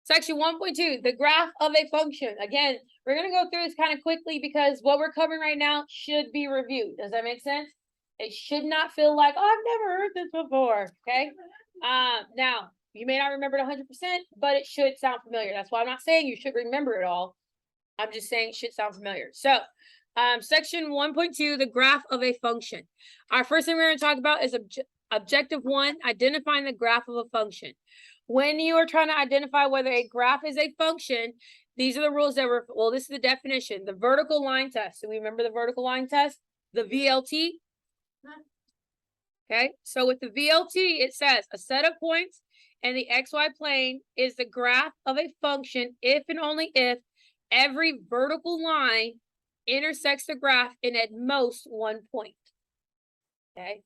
Section 1.2, the graph of a function. Again, we're going to go through this kind of quickly because what we're covering right now should be reviewed. Does that make sense? It should not feel like, oh, I've never heard this before. Okay. Now, you may not remember it 100%, but it should sound familiar. That's why I'm not saying you should remember it all. I'm just saying it should sound familiar. So, section 1.2, the graph of a function. Our first thing we're going to talk about is objective 1, identifying the graph of a function. When you are trying to identify whether a graph is a function, these are the rules that were, well, this is the definition, the vertical line test. So we remember the vertical line test, the VLT. Okay, so with the VLT, it says a set of points and the XY plane is the graph of a function if and only if every vertical line intersects the graph in at most one point. Okay,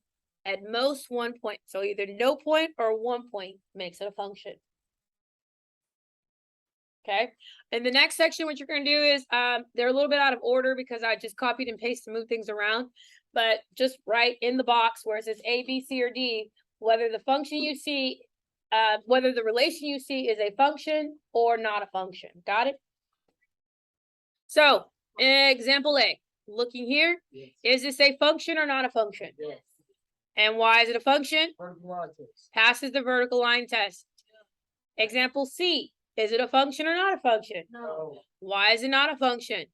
at most one point. So either no point or 1 point makes it a function. Okay, in the next section, what you're going to do is they're a little bit out of order because I just copied and pasted to move things around. But just write in the box where it says A, B, C, or D, whether the function you see, whether the relation you see is a function or not a function. Got it? So, example A, looking here, yes. Is this a function or not a function? Yes. And why is it a function? Passes the vertical line test. Yeah. Example C, is it a function or not a function? No. Why is it not a function?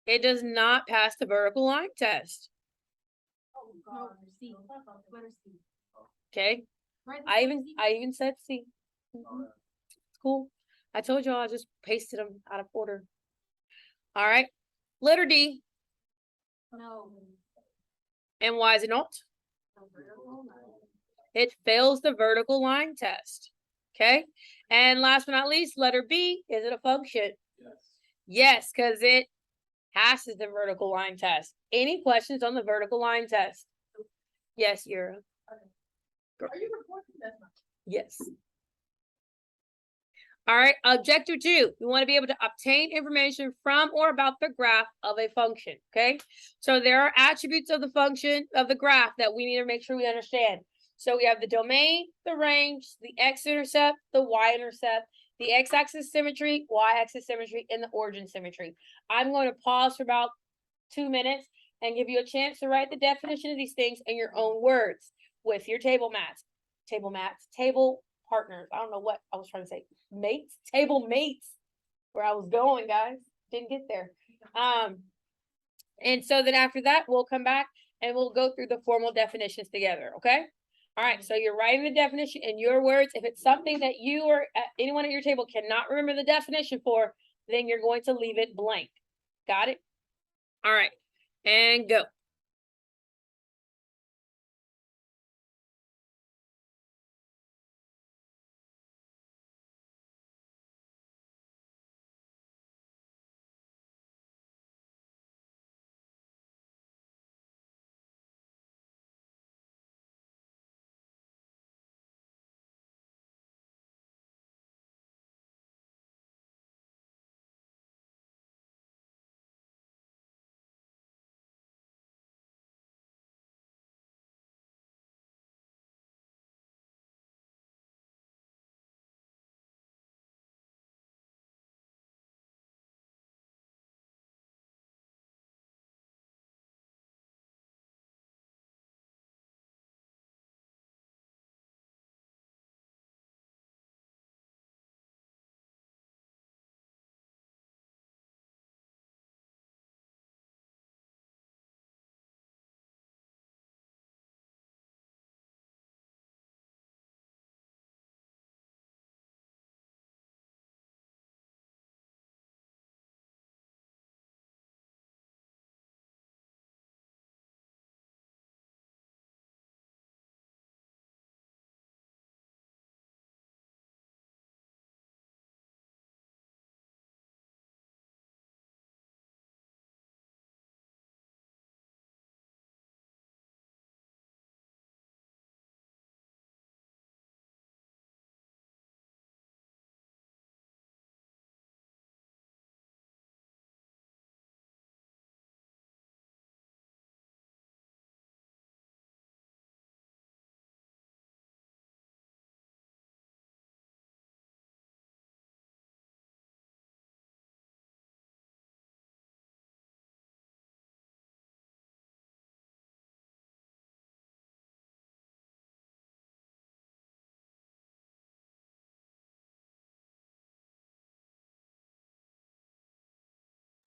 It does not pass the vertical line test. Okay. I even said C. It's cool. I told y'all I just pasted them out of order. All right. Letter D. No. And why is it not? It fails the vertical line test. Okay. And last but not least, letter B. Is it a function? Yes. Yes, because it passes the vertical line test. Any questions on the vertical line test? Yes, Yura. Are you recording that? Yes. All right, objective 2. We want to be able to obtain information from or about the graph of a function, okay? So there are attributes of the function, of the graph, that we need to make sure we understand. So we have the domain, the range, the x-intercept, the y-intercept, the x-axis symmetry, y-axis symmetry, and the origin symmetry. I'm going to pause for about 2 minutes and give you a chance to write the definition of these things in your own words with your table partners. I don't know what I was trying to say. Table mates, where I was going, guys. Didn't get there. And so then after that, we'll come back and we'll go through the formal definitions together, okay? All right, so you're writing the definition in your words. If it's something that you or anyone at your table cannot remember the definition for, then you're going to leave it blank. Got it? All right, and go.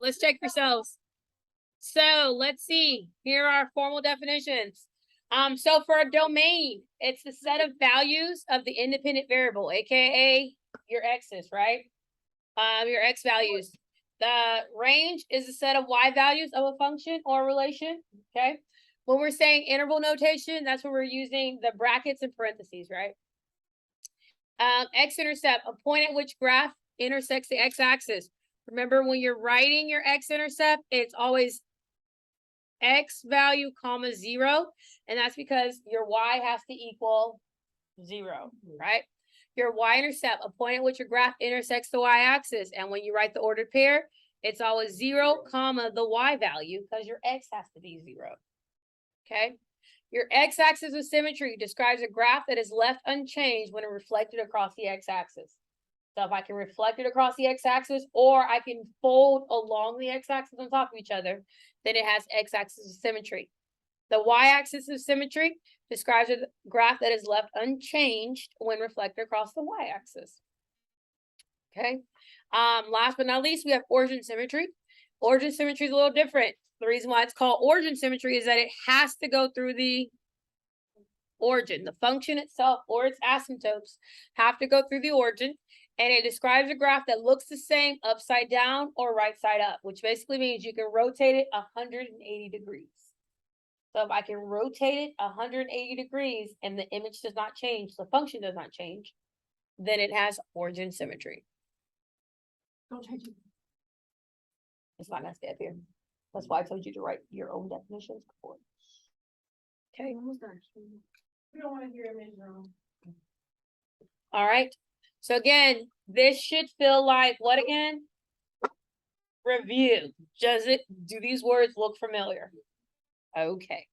Let's check yourselves. So let's see. Here are our formal definitions. So for a domain, it's the set of values of the independent variable, aka your x's, right? Your x values. The range is the set of y values of a function or relation. Okay. When we're saying interval notation, that's when we're using the brackets and parentheses, right? X intercept, a point at which graph intersects the x-axis. Remember, when you're writing your x intercept, it's always x value comma 0, and that's because your y has to equal 0, right? Your y-intercept, a point at which your graph intersects the y-axis, and when you write the ordered pair, it's always 0 comma the y value because your x has to be 0. Okay. Your x-axis of symmetry describes a graph that is left unchanged when reflected across the x-axis. So if I can reflect it across the x-axis, or I can fold along the x-axis on top of each other, then it has x-axis of symmetry. The y-axis of symmetry describes a graph that is left unchanged when reflected across the y-axis. Okay. Last but not least, we have origin symmetry. Origin symmetry is a little different. The reason why it's called origin symmetry is that it has to go through the origin. The function itself or its asymptotes have to go through the origin, and it describes a graph that looks the same upside down or right side up, which basically means you can rotate it 180 degrees. So if I can rotate it 180 degrees and the image does not change, the function does not change, then it has origin symmetry. Don't change it. It's not gonna stay up here. That's why I told you to write your own definitions before. Okay. We don't want to hear image wrong. All right. So again, this should feel like what again? Review. Do these words look familiar? Okay.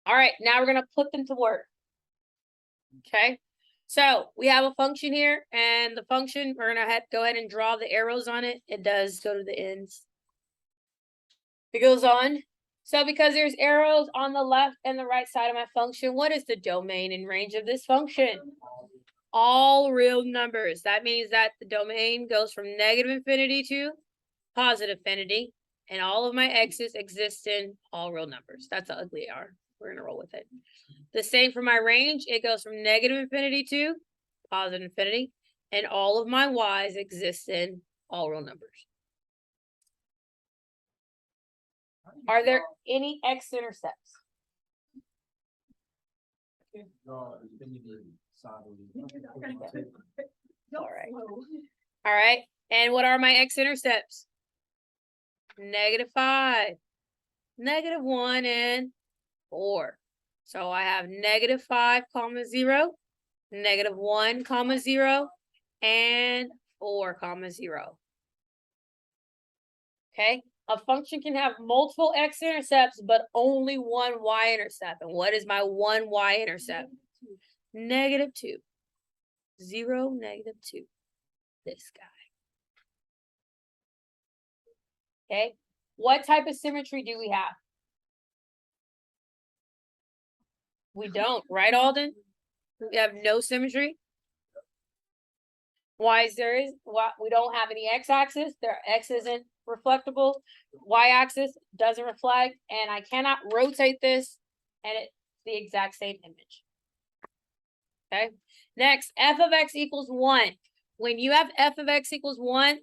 All right, now we're gonna put them to work. Okay. So we have a function here, and the function, we're gonna go ahead and draw the arrows on it. It does go to the ends. It goes on. So because there's arrows on the left and the right side of my function, what is the domain and range of this function? All real numbers. That means that the domain goes from negative infinity to positive infinity, and all of my x's exist in all real numbers. That's an ugly R. We're gonna roll with it. The same for my range. It goes from negative infinity to positive infinity, and all of my y's exist in all real numbers. Are there any x intercepts? All right. All right. And what are my x intercepts? -5, -1, and 4. So I have -5, 0, -1, 0, and 4, 0. Okay. A function can have multiple x-intercepts, but only one y-intercept. And what is my one y-intercept? -2. 0, -2. This guy. Okay. What type of symmetry do we have? We don't, right, Alden? We have no symmetry. Why is there is why we don't have any x-axis? Their x isn't reflectable. Y-axis doesn't reflect, and I cannot rotate this, and it's the exact same image. Okay. Next, f of x equals 1. When you have f of x equals 1,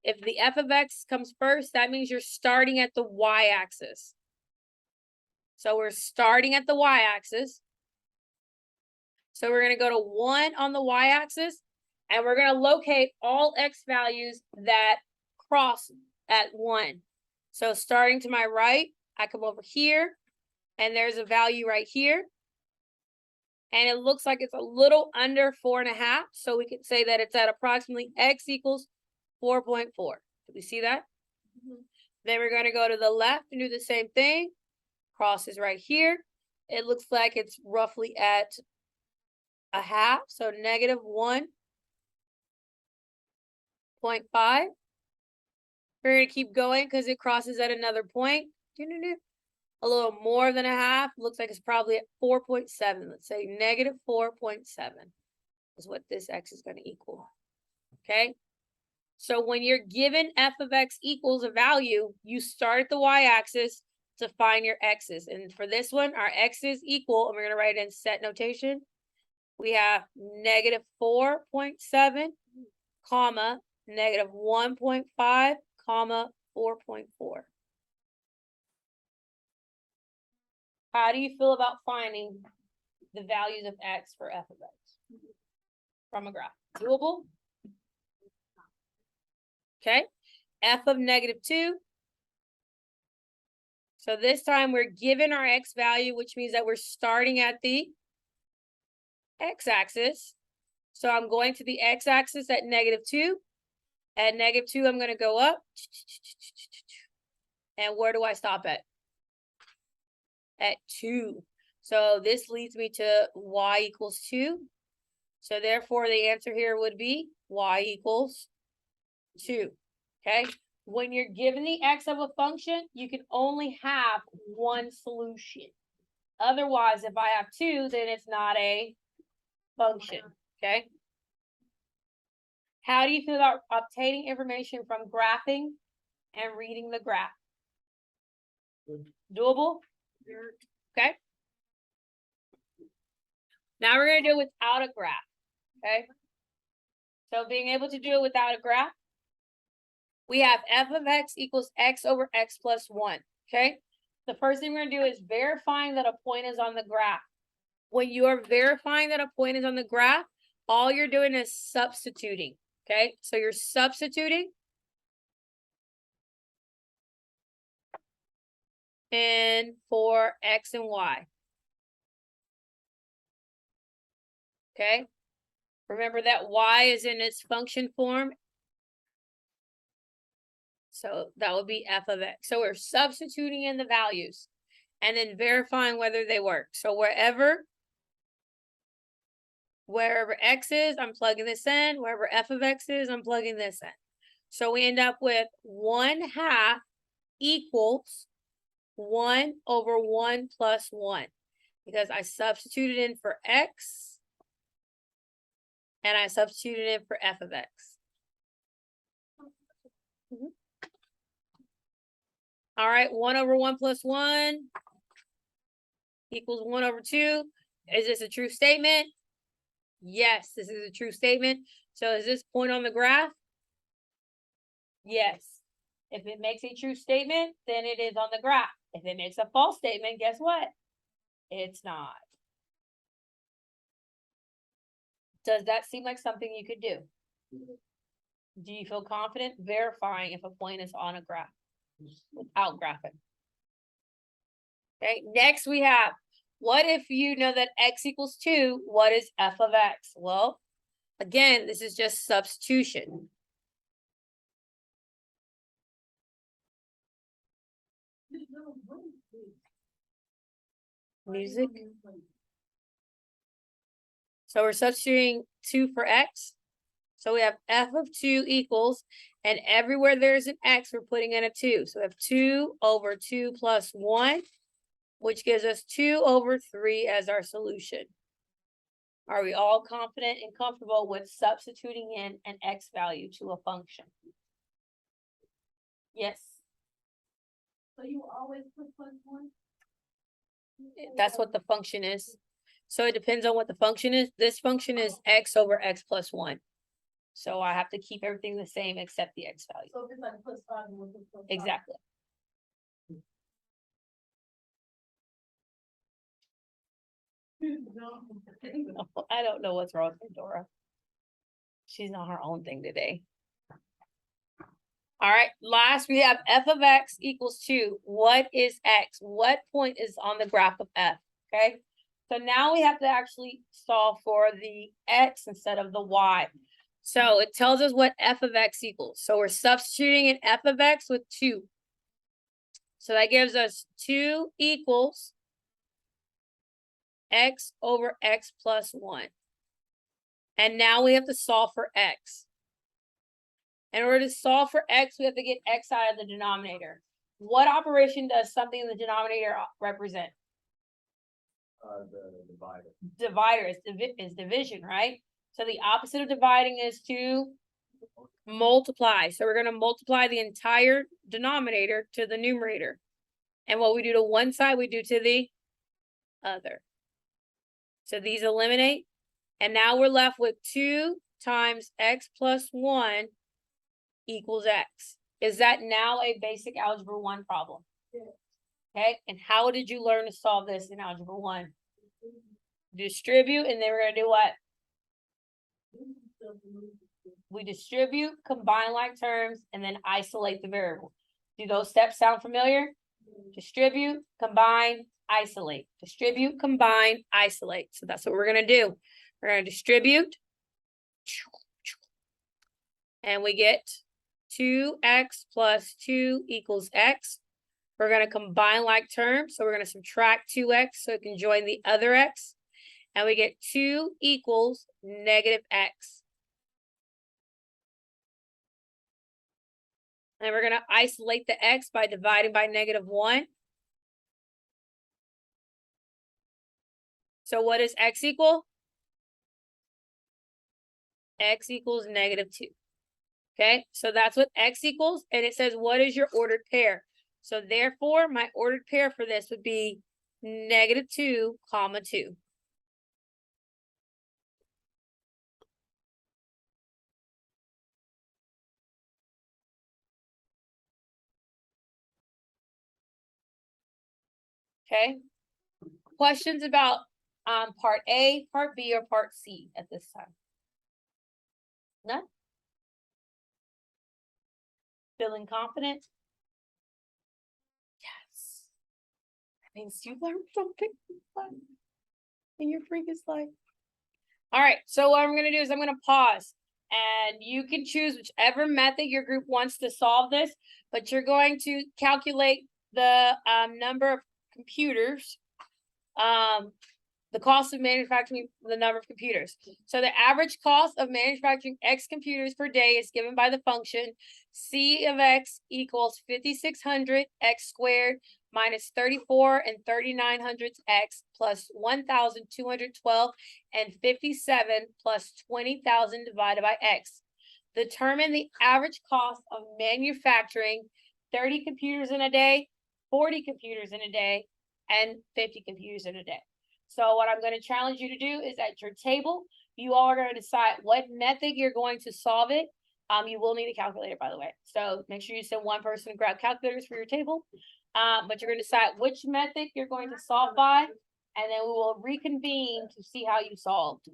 if the f of x comes first, that means you're starting at the y-axis. So we're starting at the y-axis. So we're going to go to 1 on the y-axis, and we're going to locate all x values that cross at 1. So starting to my right, I come over here, and there's a value right here. And it looks like it's a little under 4.5. So we could say that it's at approximately x equals 4.4. Do we see that? Mm-hmm. Then we're going to go to the left and do the same thing. Cross is right here. It looks like it's roughly at a half, so -1.5. We're going to keep going because it crosses at another point. A little more than a half. Looks like it's probably at 4.7. Let's say -4.7 is what this x is going to equal. Okay. So when you're given f of x equals a value, you start at the y-axis to find your x's. And for this one, our x's equal, and we're going to write it in set notation. We have negative 4.7, comma, negative 1.5, comma, 4.4. How do you feel about finding the values of x for f of x from a graph? Doable? Okay. F of negative 2. So this time we're given our x value, which means that we're starting at the x-axis. So I'm going to the x-axis at negative 2. At negative 2, I'm going to go up. And where do I stop at? At 2. So this leads me to y equals 2. So therefore, the answer here would be y equals 2. Okay? When you're given the x of a function, you can only have one solution. Otherwise, if I have 2, then it's not a function. Okay? How do you feel about obtaining information from graphing and reading the graph? Doable? Okay. Now we're going to do it without a graph. Okay. So being able to do it without a graph, we have f of x equals x over x plus 1. Okay. The first thing we're going to do is verifying that a point is on the graph. When you are verifying that a point is on the graph, all you're doing is substituting. Okay. So you're substituting in for x and y. Okay. Remember that y is in its function form. So that would be f of x. So we're substituting in the values and then verifying whether they work. So wherever x is, I'm plugging this in. Wherever f of x is, I'm plugging this in. So we end up with 1/2 equals 1 over 1 plus 1. Because I substituted in for x and I substituted in for f of x. All right, 1 over 1 plus 1 equals 1 over 2. Is this a true statement? Yes, this is a true statement. So is this point on the graph? Yes. If it makes a true statement, then it is on the graph. If it makes a false statement, guess what? It's not. Does that seem like something you could do? Do you feel confident verifying if a point is on a graph without graphing? Okay, next we have, what if you know that x equals 2? What is f of x? Well, again, this is just substitution. Music. So we're substituting 2 for x. So we have f of 2 equals, and everywhere there's an x, we're putting in a 2. So we have 2 over 2 plus 1, which gives us 2 over 3 as our solution. Are we all confident and comfortable with substituting in an x value to a function? Yes. So you always put plus 1? That's what the function is. So it depends on what the function is. This function is x over x plus 1. So I have to keep everything the same except the x value. So if it's like plus 5, we'll put plus 5. Exactly. I don't know what's wrong with Dora. She's on her own thing today. All right, last we have f of x equals 2. What is x? What point is on the graph of f? Okay, so now we have to actually solve for the x instead of the y. So it tells us what f of x equals. So we're substituting in f of x with 2. So that gives us 2 equals x over x plus 1. And now we have to solve for x. In order to solve for x, we have to get x out of the denominator. What operation does something in the denominator represent? The divider. Divider is division, right? So the opposite of dividing is to multiply. So we're going to multiply the entire denominator to the numerator. And what we do to one side, we do to the other. So these eliminate. And now we're left with 2 times x plus 1 equals x. Is that now a basic Algebra 1 problem? Yeah. Okay, and how did you learn to solve this in Algebra 1? Distribute, and then we're going to do what? We distribute, combine like terms, and then isolate the variable. Do those steps sound familiar? Distribute, combine, isolate. Distribute, combine, isolate. So that's what we're going to do. We're going to distribute. And we get 2x plus 2 equals x. We're going to combine like terms. So we're going to subtract 2x so it can join the other x. And we get 2 equals negative x. And we're going to isolate the x by dividing by -1. So what does x equal? X equals -2. Okay, so that's what x equals. And it says, what is your ordered pair? So therefore, my ordered pair for this would be -2, 2. Okay. Questions about part A, part B, or part C at this time? None? Feeling confident? Yes. That means you learned something fun in your previous life. All right, so what I'm going to do is I'm going to pause, and you can choose whichever method your group wants to solve this, but you're going to calculate the number of computers, the cost of manufacturing the number of computers. So the average cost of manufacturing X computers per day is given by the function C of X equals 5,600 X squared minus 34 and 3900 X plus 1,212 and 57 plus 20,000 divided by X. Determine the average cost of manufacturing 30 computers in a day, 40 computers in a day, and 50 computers in a day. So what I'm going to challenge you to do is at your table, you all are going to decide what method you're going to solve it. You will need a calculator, by the way. So make sure you send one person to grab calculators for your table. But you're going to decide which method you're going to solve by, and then we will reconvene to see how you solved.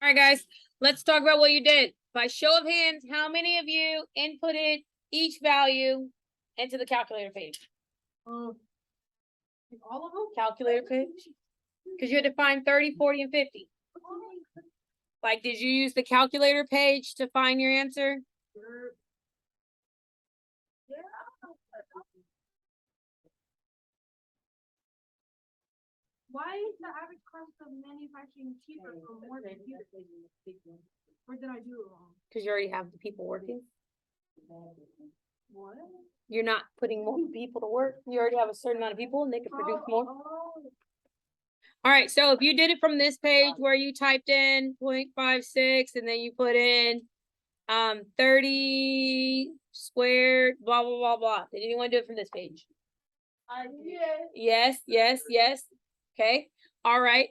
All right, guys, let's talk about what you did. By show of hands, how many of you inputted each value into the calculator page? All of them? Calculator page? Because you had to find 30, 40, and 50. Like, did you use the calculator page to find your answer? Why is the average cost of manufacturing cheaper for more computers? Or did I do it wrong? Because you already have the people working. What? You're not putting more people to work. You already have a certain amount of people and they can produce more. All right, so if you did it from this page where you typed in 0.56 and then you put in 30 squared, blah, blah, blah, blah. Did anyone do it from this page? I did. Yes, yes, yes. Okay. All right.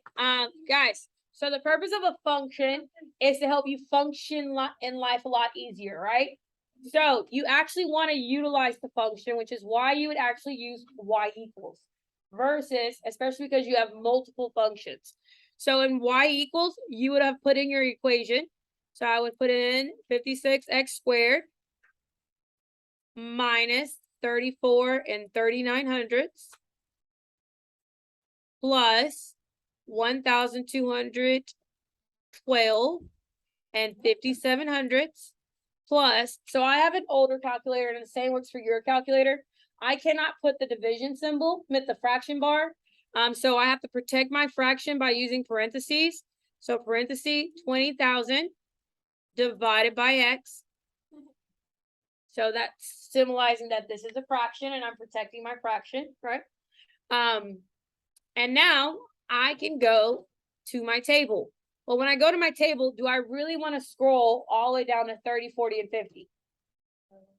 Guys, so the purpose of a function is to help you function in life a lot easier, right? So you actually want to utilize the function, which is why you would actually use y equals versus, especially because you have multiple functions. So in y equals, you would have put in your equation. So I would put in 56x squared minus 34 and 3900 plus 1212 and 5700 plus, so I have an older calculator and the same works for your calculator. I cannot put the division symbol with the fraction bar. So I have to protect my fraction by using parentheses. So parentheses 20,000 divided by x. So that's symbolizing that this is a fraction and I'm protecting my fraction, right? And now I can go to my table. Well, when I go to my table, do I really want to scroll all the way down to 30, 40, and 50?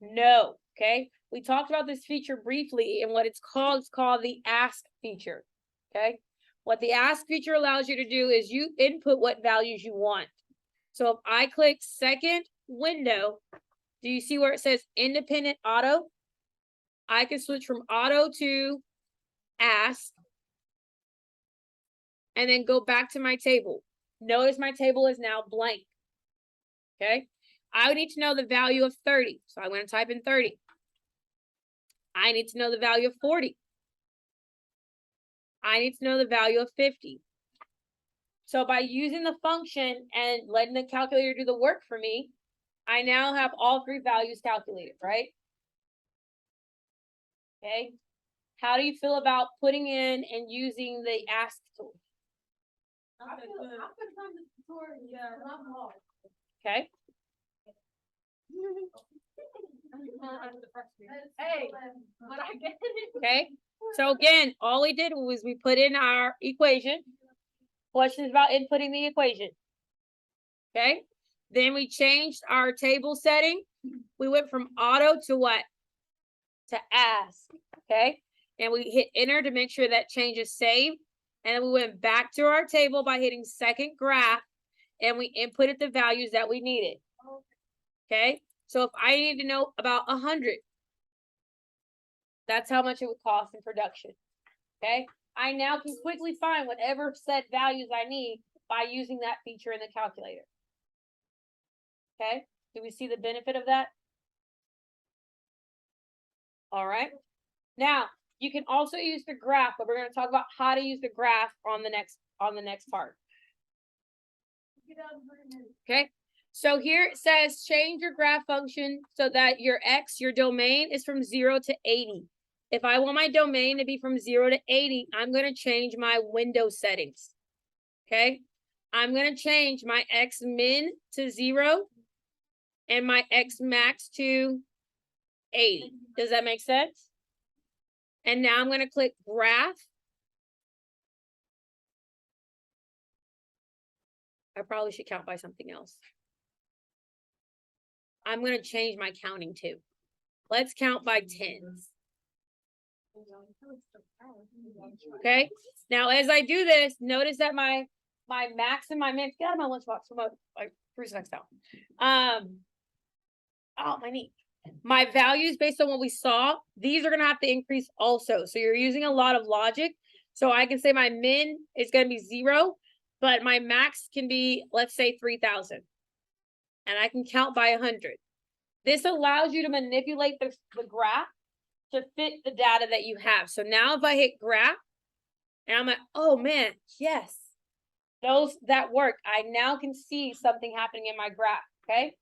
No, okay? We talked about this feature briefly, and what it's called the ask feature, okay? What the ask feature allows you to do is you input what values you want. So if I click second window, do you see where it says independent auto? I can switch from auto to ask and then go back to my table. Notice my table is now blank. Okay. I would need to know the value of 30. So I'm going to type in 30. I need to know the value of 40. I need to know the value of 50. So by using the function and letting the calculator do the work for me, I now have all three values calculated, right? Okay. How do you feel about putting in and using the ask tool? I could come to the tutorial, yeah, I'm lost. Okay. Hey, but I get it. Okay. So again, all we did was we put in our equation. Questions about inputting the equation. Okay. Then we changed our table setting. We went from auto to what? To ask. Okay. And we hit enter to make sure that change is saved. And then we went back to our table by hitting second graph and we inputted the values that we needed. Okay. So if I need to know about 100, that's how much it would cost in production. Okay. I now can quickly find whatever set values I need by using that feature in the calculator. Okay. Do we see the benefit of that? All right. Now you can also use the graph, but we're going to talk about how to use the graph on the next part. Okay. So here it says change your graph function so that your X, your domain, is from 0 to 80. If I want my domain to be from 0 to 80, I'm going to change my window settings. Okay. I'm going to change my X min to 0 and my X max to 80. Does that make sense? And now I'm going to click graph. I probably should count by something else. I'm going to change my counting too. Let's count by tens. Okay. Now, as I do this, notice that my max and my min, get out of my lunchbox from my fruits next down. Oh, my knee. My values based on what we saw, these are going to have to increase also. So you're using a lot of logic. So I can say my min is going to be 0. but my max can be, let's say 3,000. And I can count by 100. This allows you to manipulate the graph to fit the data that you have. So now if I hit graph, and I'm like, oh man, yes, that work. I now can see something happening in my graph, okay?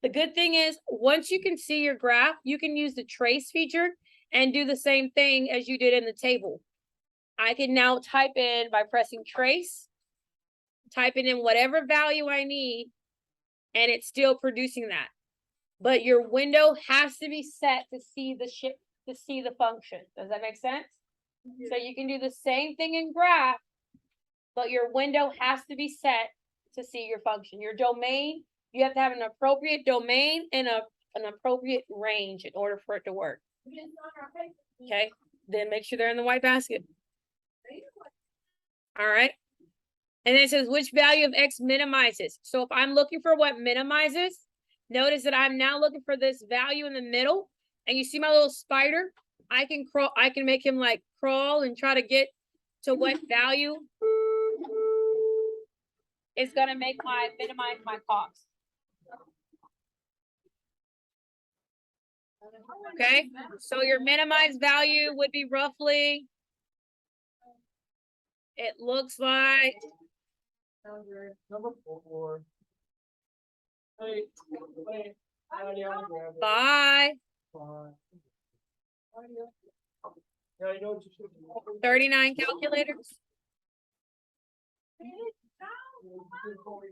The good thing is, once you can see your graph, you can use the trace feature and do the same thing as you did in the table. I can now type in by pressing trace, typing in whatever value I need, and it's still producing that. But your window has to be set to see the function. Does that make sense? So you can do the same thing in graph, but your window has to be set to see your function. Your domain, you have to have an appropriate domain and an appropriate range in order for it to work. Okay, then make sure they're in the white basket. All right. And then it says which value of X minimizes. So if I'm looking for what minimizes, notice that I'm now looking for this value in the middle. And you see my little spider? I can crawl, I can make him like crawl and try to get to what value is gonna minimize my cost. Okay, so your minimized value would be roughly, it looks like Number 4. by 39 calculators.